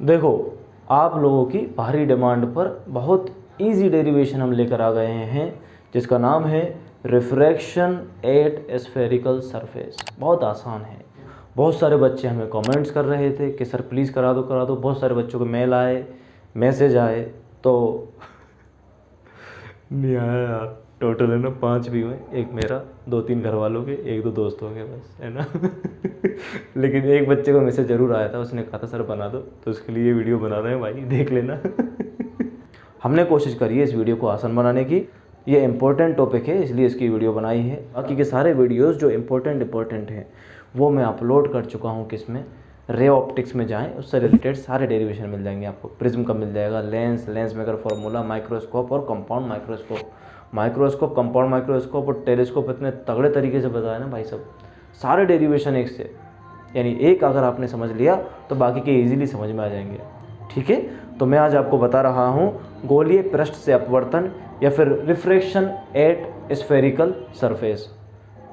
देखो, आप लोगों की भारी डिमांड पर बहुत इजी डेरिवेशन हम लेकर आ गए हैं, जिसका नाम है रिफ्रैक्शन एट स्फेरिकल सरफेस। बहुत आसान है। बहुत सारे बच्चे हमें कमेंट्स कर रहे थे कि सर प्लीज़ करा दो करा दो। बहुत सारे बच्चों के मेल आए, मैसेज आए, तो नहीं आया यार। टोटल है ना 5 भी हुए, एक मेरा, 2-3 घर वालों के, 1-2 दोस्तों के, बस है ना। लेकिन एक बच्चे को मैसेज ज़रूर आया था, उसने कहा था सर बना दो, तो उसके लिए वीडियो बना रहे हैं भाई, देख लेना। हमने कोशिश करी है इस वीडियो को आसान बनाने की। ये इम्पोर्टेंट टॉपिक है इसलिए इसकी वीडियो बनाई है। बाकी के सारे वीडियोस जो इम्पोर्टेंट हैं वो मैं अपलोड कर चुका हूँ। किसमें? रे ऑप्टिक्स में जाएं, उससे रिलेटेड सारे डेरिवेशन मिल जाएंगे आपको। प्रिज्म का मिल जाएगा, लेंस में अगर फॉर्मूला, माइक्रोस्कोप और कंपाउंड माइक्रोस्कोप, कंपाउंड माइक्रोस्कोप और टेलीस्कोप इतने तगड़े तरीके से बताया ना भाई सब, सारे डेरिवेशन एक से, यानी एक अगर आपने समझ लिया तो बाकी के इजीली समझ में आ जाएंगे। ठीक है, तो मैं आज आपको बता रहा हूँ गोलीय पृष्ठ से अपवर्तन या फिर रिफ्रैक्शन एट स्फेरिकल सरफेस।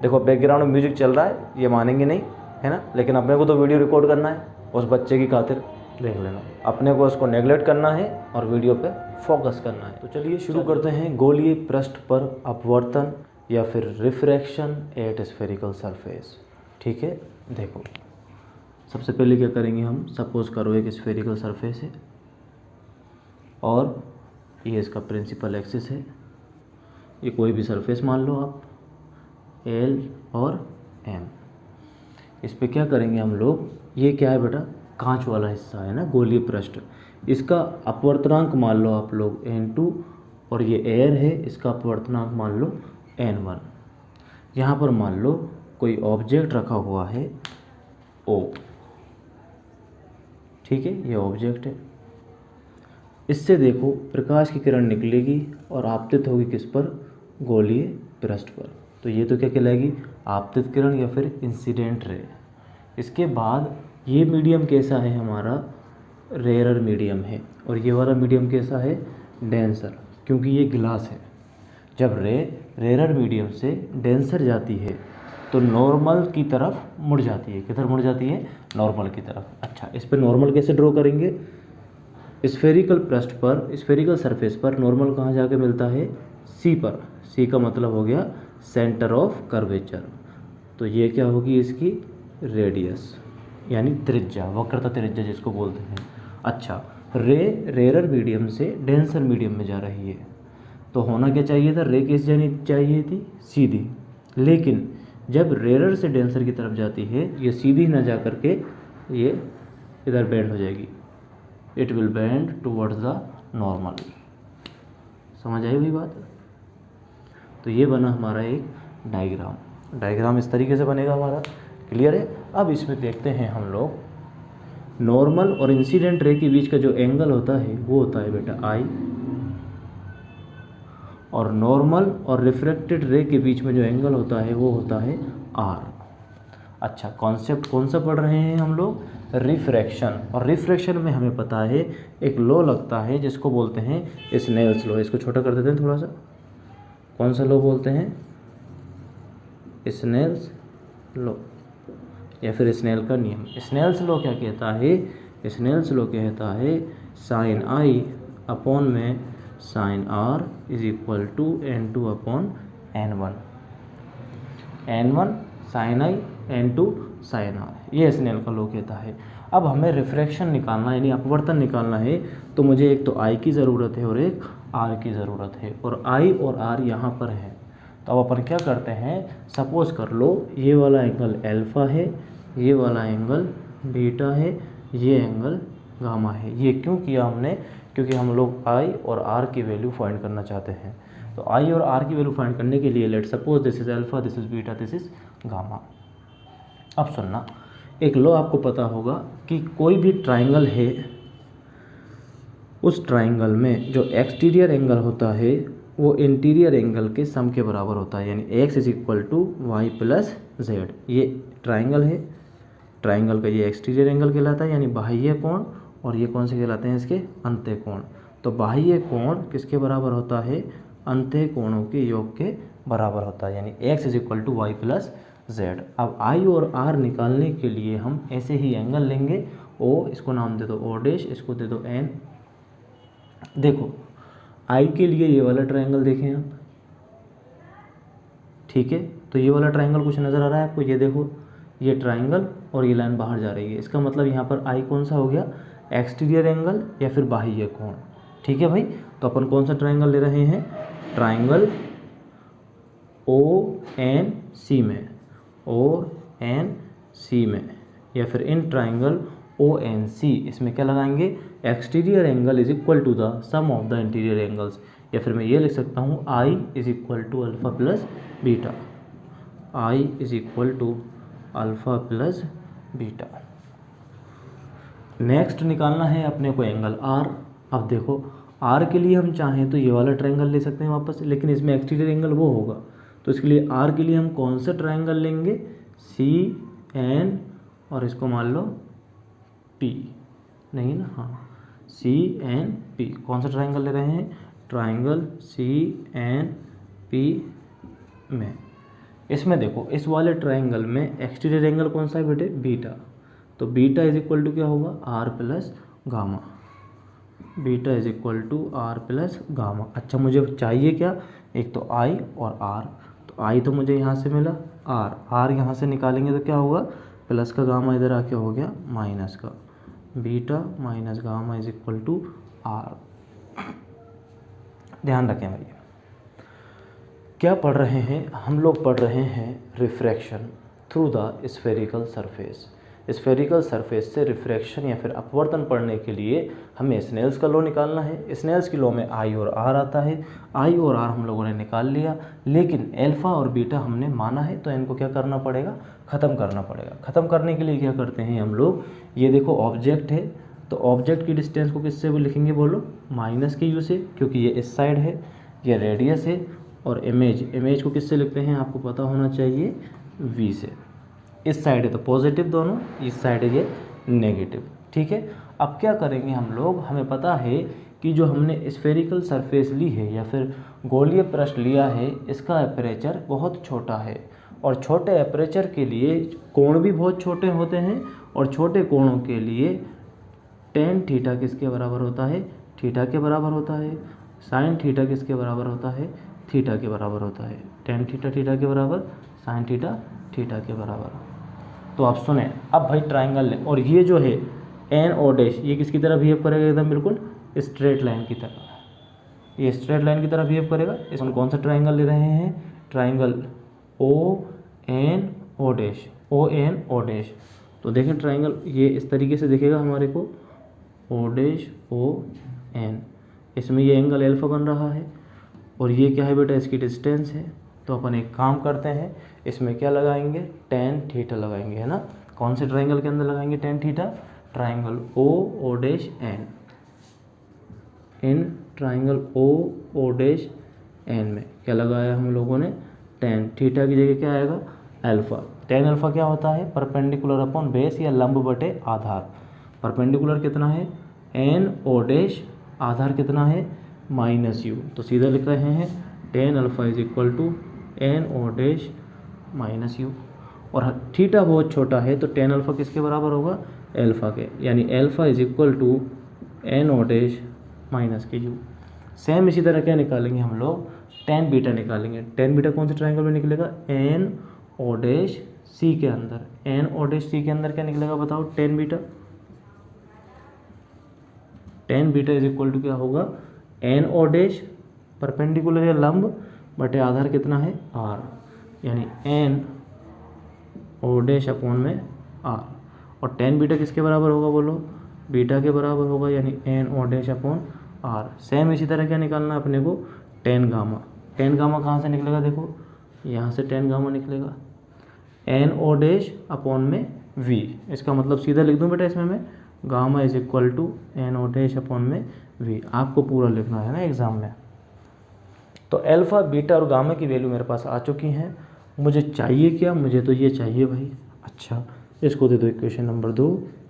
देखो बैकग्राउंड में म्यूजिक चल रहा है, ये मानेंगे नहीं, है ना, लेकिन अपने को तो वीडियो रिकॉर्ड करना है उस बच्चे की खातिर, देख लेना। अपने को उसको नेगलेक्ट करना है और वीडियो पे फोकस करना है। तो चलिए शुरू करते हैं गोलीय पृष्ठ पर अपवर्तन या फिर रिफ्रैक्शन एट स्फेरिकल सरफेस। ठीक है, देखो सबसे पहले क्या करेंगे हम, सपोज करो एक स्फेरिकल सरफेस है और ये इसका प्रिंसिपल एक्सिस है। ये कोई भी सरफेस मान लो आप, L और M। इस पे क्या करेंगे हम लोग, ये क्या है बेटा, कांच वाला हिस्सा है ना गोलीय पृष्ठ, इसका अपवर्तनांक मान लो आप लोग N2 और ये एयर है, इसका अपवर्तनांक मान लो N1। यहाँ पर मान लो कोई ऑब्जेक्ट रखा हुआ है O, ठीक है, ये ऑब्जेक्ट है। इससे देखो प्रकाश की किरण निकलेगी और आपतित होगी किस पर, गोलीय पृष्ठ पर। तो ये तो क्या कहलाएगी, आपतित किरण या फिर इंसिडेंट रे। इसके बाद ये मीडियम कैसा है हमारा, रेयरर मीडियम है, और ये वाला मीडियम कैसा है, डेंसर, क्योंकि ये गिलास है। जब रेयरर मीडियम से डेंसर जाती है तो नॉर्मल की तरफ मुड़ जाती है। किधर मुड़ जाती है, नॉर्मल की तरफ। अच्छा, इस पर नॉर्मल कैसे ड्रॉ करेंगे, स्फेरिकल पृष्ठ पर, स्फेरिकल सरफेस पर नॉर्मल कहाँ जाके मिलता है, सी पर। सी का मतलब हो गया सेंटर ऑफ कर्वेचर। तो ये क्या होगी इसकी रेडियस, यानी त्रिज्या, वक्रता त्रिज्या जिसको बोलते हैं। अच्छा, रेयरर मीडियम से डेंसर मीडियम में जा रही है, तो होना क्या चाहिए था, रे कैसे जानी चाहिए थी, सीधी। लेकिन जब रेयरर से डेंसर की तरफ जाती है, ये सीधी ना जा करके ये इधर बेंड हो जाएगी, it will bend towards the normal. समझ आई हुई बात। तो ये बना हमारा एक डायग्राम इस तरीके से बनेगा हमारा, क्लियर है। अब इसमें देखते हैं हम लोग, नॉर्मल और इंसिडेंट रे के बीच का जो एंगल होता है वो होता है बेटा I, और नॉर्मल और रिफ्रैक्टेड रे के बीच में जो एंगल होता है वो होता है R। अच्छा, कॉन्सेप्ट कौन सा पढ़ रहे हैं हम लोग, रिफ्रैक्शन। और रिफ्रैक्शन में हमें पता है एक लॉ लगता है जिसको बोलते हैं स्नेल्स लॉ। इसको छोटा कर देते हैं थोड़ा सा, कौन सा लॉ बोलते हैं, स्नेल्स लॉ या फिर स्नेल का नियम। स्नेल्स लॉ क्या कहता है, स्नेल्स लॉ कहता है साइन I अपॉन में sine R is equal to N2 upon N1, N1 sine I N2 sine R, ये स्नेल का लॉ कहता है। अब हमें रिफ्रैक्शन निकालना यानी अपवर्तन निकालना है, तो मुझे एक तो I की ज़रूरत है और एक R की ज़रूरत है, और I और R यहाँ पर है। तो अब अपन क्या करते हैं, सपोज कर लो ये वाला एंगल अल्फ़ा है, ये वाला एंगल बीटा है, ये एंगल गामा है। ये क्यों किया हमने, क्योंकि हम लोग I और R की वैल्यू फाइंड करना चाहते हैं। तो I और R की वैल्यू फाइंड करने के लिए let suppose this is alpha, this is beta, this is gamma. अब सुनना, एक लॉ आपको पता होगा कि कोई भी ट्राइंगल है, उस ट्राइंगल में जो एक्सटीरियर एंगल होता है वो इंटीरियर एंगल के सम के बराबर होता है, यानी x is equal to Y plus Z. ये ट्राइंगल है, ट्राइंगल का ये एक्सटीरियर एंगल कहलाता है यानी बाह्य कोण, और ये कौन से कहलाते हैं, इसके अंत्य कोण। तो बाह्य कोण किसके बराबर होता है, अंत्य कोणों के योग के बराबर होता है, यानी x is equal to Y plus Z. अब I और R निकालने के लिए हम ऐसे ही एंगल लेंगे ओ, इसको नाम दे दो ओ डैश, इसको दे दो एन। देखो आई के लिए ये वाला ट्रायंगल देखें आप, ठीक है, तो ये वाला ट्रायंगल कुछ नज़र आ रहा है आपको, ये देखो ये ट्रायंगल और ये लाइन बाहर जा रही है, इसका मतलब यहाँ पर आई कौन सा हो गया, एक्सटीरियर एंगल या फिर बाह्य कोण, ठीक है भाई। तो अपन कौन सा ट्रायंगल ले रहे हैं, ट्रायंगल ओ एन सी में, ओ एन सी में, या फिर इन ट्रायंगल ओ एन सी, इसमें क्या लगाएंगे, exterior angle is equal to the sum of the interior angles, या फिर मैं ये लिख सकता हूँ I is equal to alpha plus beta, I is equal to alpha plus beta. Next निकालना है अपने को एंगल आर। अब देखो आर के लिए हम चाहें तो ये वाला ट्रायंगल ले सकते हैं वापस, लेकिन इसमें एक्सटीरियर एंगल वो होगा, तो इसके लिए आर के लिए हम कौन सा ट्रायंगल लेंगे, सी एन और इसको मान लो पी, नहीं ना, हाँ सी एन पी, कौन सा ट्रायंगल ले रहे हैं, ट्रायंगल सी एन पी में। इसमें देखो इस वाले ट्रायंगल में एक्सटीरियर एंगल कौन सा है बेटे, बीटा, तो बीटा इज इक्वल टू क्या होगा, R plus gamma, beta is equal to R plus gamma. अच्छा मुझे चाहिए क्या, एक तो आई और आर, तो आई तो मुझे यहाँ से मिला, आर यहाँ से निकालेंगे तो क्या होगा, प्लस का गामा इधर आके हो गया माइनस का, beta minus gamma is equal to R. ध्यान रखें भैया, क्या पढ़ रहे हैं हम लोग, पढ़ रहे हैं refraction through the spherical surface. Spherical surface से रिफ्रैक्शन या फिर अपवर्तन पढ़ने के लिए हमें स्नेल्स का लॉ निकालना है। स्नेल्स की लॉ में आई और आर आता है, आई और आर हम लोगों ने निकाल लिया, लेकिन अल्फा और बीटा हमने माना है, तो इनको क्या करना पड़ेगा, ख़त्म करना पड़ेगा। ख़त्म करने के लिए क्या करते हैं हम लोग, ये देखो ऑब्जेक्ट है, तो ऑब्जेक्ट की डिस्टेंस को किससे वो लिखेंगे बोलो, माइनस के यू से, क्योंकि ये इस साइड है, ये रेडियस है, और इमेज को किससे लिखते हैं आपको पता होना चाहिए, वी से। इस साइड है तो पॉजिटिव दोनों, इस साइड है ये नेगेटिव, ठीक है। अब क्या करेंगे हम लोग, हमें पता है कि जो हमने स्फेरिकल सरफेस ली है या फिर गोलीय पृष्ठ लिया है, इसका एपरेचर बहुत छोटा है, और छोटे एपरेचर के लिए कोण भी बहुत छोटे होते हैं, और छोटे कोणों के लिए टेन थीटा किसके बराबर होता है, थीटा के बराबर होता है, साइन थीटा किसके बराबर होता है, थीटा के बराबर होता है, टेन थीटा थीटा के बराबर, साइन थीटा थीटा के बराबर। तो आप सुने, अब भाई ट्रायंगल लें, और ये जो है एन ओ डैश, ये किसकी तरह बिहेव करेगा, एकदम बिल्कुल स्ट्रेट लाइन की तरह, ये स्ट्रेट लाइन की तरह बिहेव करेगा। इसमें कौन सा ट्रायंगल ले रहे हैं, triangle O N O dash, O N O dash. तो देखें ट्रायंगल ये इस तरीके से दिखेगा हमारे को, ओ डैश ओ एन, इसमें ये एंगल अल्फा बन रहा है, और ये क्या है बेटा, इसकी डिस्टेंस है। तो अपन एक काम करते हैं, इसमें क्या लगाएंगे, टेन थीटा लगाएंगे, है ना। कौन से ट्रायंगल के अंदर लगाएंगे tan theta, triangle O dash N, इन ट्रायंगल ओ डैश एन में क्या लगाया हम लोगों ने, टेन थीटा की जगह क्या आएगा, अल्फा। टेन अल्फा क्या होता है, परपेंडिकुलर अपॉन बेस या लंब बटे आधार। परपेंडिकुलर कितना है, एन ओ डैश, आधार कितना है, माइनस यू, तो सीधा लिख रहे हैं tan alpha is equal to N O dash minus U. और थीटा बहुत छोटा है, तो टेन अल्फा किसके बराबर होगा, अल्फा के, यानी alpha is equal to N O dash minus के यू। सेम इसी तरह क्या निकालेंगे हम लोग, टेन बीटा निकालेंगे। टेन बीटा कौन से ट्रायंगल में निकलेगा, एन ओ डैश सी के अंदर, एन ओ डैश सी के अंदर क्या निकलेगा बताओ, tan beta. Tan beta is equal to क्या होगा, एन ओ डैश परपेंडिकुलर या लंब बटे आधार कितना है, आर, यानी एन ओ डैश अपॉन में आर। और टेन बीटा किसके बराबर होगा बोलो, बीटा के बराबर होगा, यानी N O dash upon R. Same इसी तरह क्या निकालना है अपने को, टेन गामा। टेन गामा कहाँ से निकलेगा, देखो यहाँ से टेन गामा निकलेगा, एन ओ डैश अपॉन में वी। इसका मतलब सीधा लिख दूँ बेटा इसमें मैं, gamma is equal to N O dash upon में वी। आपको पूरा लिखना है ना एग्जाम में। तो अल्फा बीटा और गामा की वैल्यू मेरे पास आ चुकी हैं। मुझे चाहिए क्या, मुझे तो ये चाहिए भाई। अच्छा इसको दे दो इक्वेशन नंबर 2,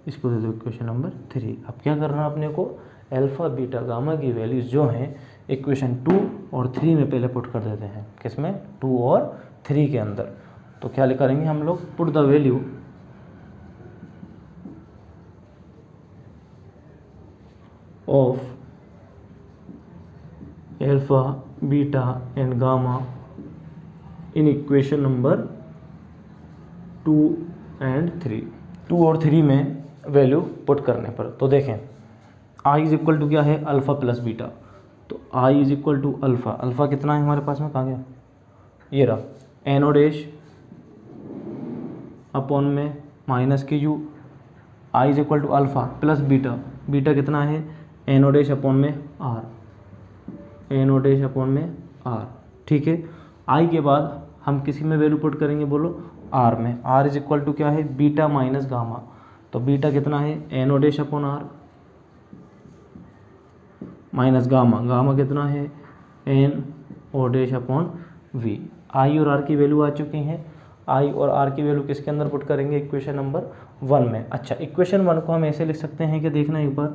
इसको दे दो इक्वेशन नंबर 3। अब क्या करना है अपने को, अल्फा बीटा गामा की वैल्यूज़ जो हैं इक्वेशन 2 और 3 में पहले पुट कर देते हैं। किसमें, 2 और 3 के अंदर। तो क्या करेंगे हम लोग, put the value of alpha beta and gamma in equation number 2 and 3। 2 और 3 में वैल्यू पुट करने पर तो देखें आई इज इक्वल टू क्या है, अल्फ़ा प्लस बीटा। तो I is equal to alpha, alpha कितना है हमारे पास में, कहाँ गया, ये रहा, एनो डैश अपॉन में माइनस के U. I is equal to alpha plus beta, beta कितना है, एनो डैश अपॉन में आर, एनो डैश अपॉन में आर। ठीक है, आई के बाद हम किसी में वैल्यू पुट करेंगे, बोलो आर में। आर इज इक्वल टू क्या है, बीटा माइनस गामा। तो बीटा कितना है, N O dash upon R minus gamma, gamma कितना है, N O dash upon V. I और आर की वैल्यू आ चुकी हैं। आई और आर की वैल्यू किसके अंदर पुट करेंगे, इक्वेशन नंबर 1 में। अच्छा, इक्वेशन 1 को हम ऐसे लिख सकते हैं कि देखना एक बार,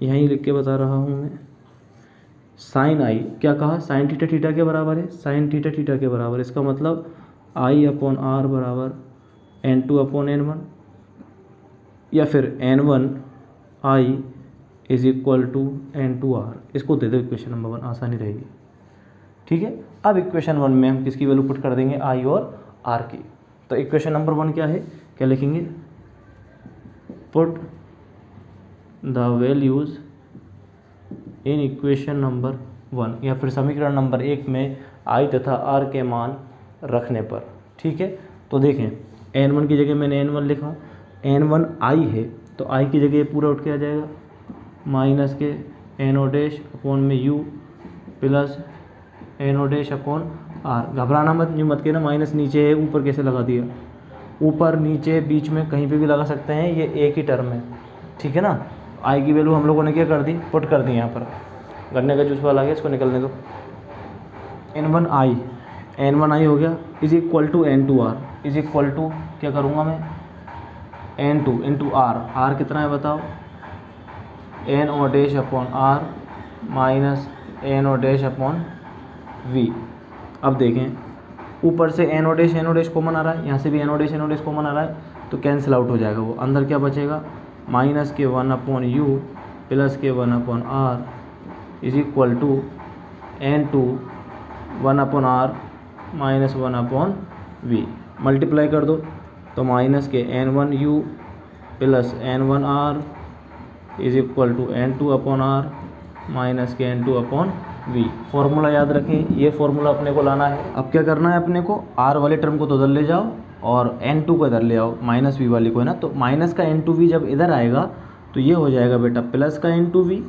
यहीं लिख के बता रहा हूँ मैं। साइन आई क्या कहा, साइन थीटा थीटा के बराबर है, साइन थीटा थीटा के बराबर। इसका मतलब आई अपॉन आर बराबर N2 अपॉन N1, या फिर N1 I is equal to N2 R. इसको दे दो इक्वेशन नंबर 1, आसानी रहेगी। ठीक है, अब इक्वेशन 1 में हम किसकी वैल्यू पुट कर देंगे, आई और आर की। तो इक्वेशन नंबर 1 क्या है, क्या लिखेंगे, put the values in equation number 1, या फिर समीकरण नंबर 1 में आई तथा आर के मान रखने पर। ठीक है, तो देखें N1 की जगह मैंने N1 लिखा, N1 आई है तो आई की जगह ये पूरा उठ के आ जाएगा, माइनस के एनो डैश अपॉन में U plus N O dash upon R. घबराना मत, यूँ मत कहना माइनस नीचे है ऊपर कैसे लगा दिया, ऊपर नीचे बीच में कहीं पे भी लगा सकते हैं, ये एक ही टर्म है। ठीक है ना, आई की वैल्यू हम लोगों ने क्या कर दी, पुट कर दी यहाँ पर। गन्ने का जूस वाला आ गया, इसको निकलने दो। N1 आई हो गया is equal to N2 R, is equal to क्या करूँगा मैं, N2 इंटू आर। आर कितना है बताओ, N O dash upon R minus N O dash upon V. अब देखें ऊपर से एन ओ डैश कॉमन आ रहा है, यहाँ से भी एन ओ डैश कॉमन आ रहा है, तो कैंसिल आउट हो जाएगा वो। अंदर क्या बचेगा, माइनस के 1 अपॉन यू प्लस के 1 upon R is equal to N2 1 upon R minus 1 upon V. Multiply कर दो तो माइनस के N1 U plus N1 R is equal to N2 upon R minus के N2 अपॉन वी। फॉर्मूला याद रखें, ये formula अपने को लाना है। अब क्या करना है अपने को, आर वाले टर्म को तो उधर ले जाओ और N2 को इधर ले आओ, माइनस वी वाली को, है ना। तो माइनस का N2V जब इधर आएगा तो ये हो जाएगा बेटा प्लस का N2V,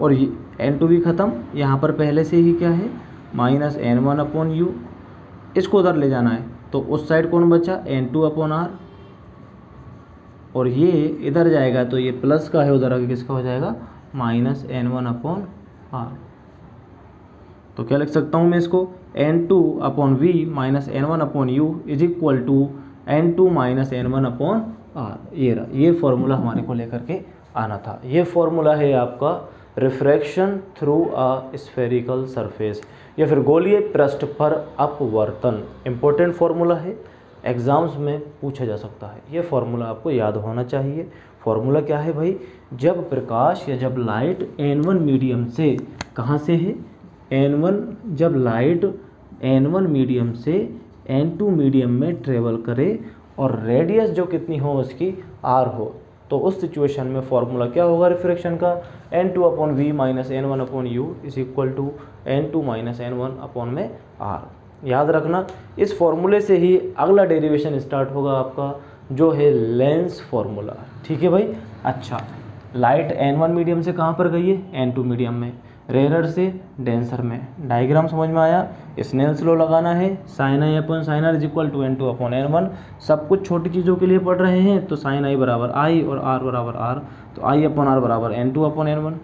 और ये N2V ख़त्म, यहाँ पर पहले से ही क्या है माइनस N1 अपॉन यू, इसको उधर ले जाना है। तो उस साइड कौन बचा, N2 अपॉन आर, और ये इधर जाएगा तो ये प्लस का है, उधर आगे किसका हो जाएगा, माइनस N1 अपॉन आर। तो क्या लिख सकता हूँ मैं इसको, N2 upon V minus N1 upon U is equal to N2 minus N1 upon R. ये रहा, ये फॉर्मूला हमारे को लेकर के आना था। ये फॉर्मूला है आपका refraction through a spherical surface, या फिर गोलीय पृष्ठ पर अपवर्तन। इम्पोर्टेंट फार्मूला है, एग्ज़ाम्स में पूछा जा सकता है। ये फार्मूला आपको याद होना चाहिए। फार्मूला क्या है भाई, जब प्रकाश या जब लाइट N1 मीडियम से, कहाँ से है N1, जब लाइट N1 मीडियम से N2 मीडियम में ट्रेवल करे और रेडियस जो कितनी हो उसकी R हो, तो उस सिचुएशन में फॉर्मूला क्या होगा रिफ्रैक्शन का, N2 upon V minus N1 upon U is equal to N2 minus N1 upon में R। याद रखना, इस फॉर्मूले से ही अगला डेरिवेशन स्टार्ट होगा आपका, जो है लेंस फार्मूला। ठीक है भाई। अच्छा, लाइट N1 मीडियम से कहाँ पर गई है, N2 मीडियम में, रेयर से डेंसर में। डायग्राम समझ में आया, स्नेल्स लॉ लगाना है, sine I upon sine R is equal to N2 upon N1। सब कुछ छोटी चीज़ों के लिए पढ़ रहे हैं, तो साइन आई बराबर आई और आर बराबर आर, तो आई अपॉन आर बराबर N2 अपॉन N1,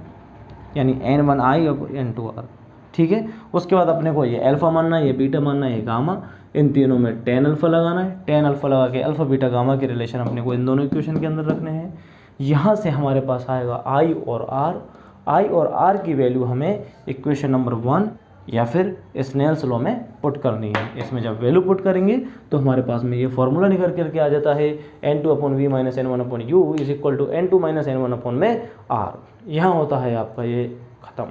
यानी N1 I upon N2 are. ठीक है, उसके बाद अपने को ये अल्फ़ा मानना है, ये बीटा मानना है, ये गामा, इन तीनों में tan अल्फ़ा लगाना है। tan अल्फ़ा लगा के अल्फ़ा बीटा गामा के रिलेशन अपने को इन दोनों इक्वेशन के अंदर रखने हैं। यहाँ से हमारे पास आएगा आई और आर। आई और आर की वैल्यू हमें इक्वेशन नंबर 1 या फिर स्नेल्स लॉ में पुट करनी है। इसमें जब वैल्यू पुट करेंगे तो हमारे पास में ये फॉर्मूला निकल करके आ जाता है n2/v - n1/u is equal to n2 - n1/r। यहाँ होता है आपका ये ख़त्म।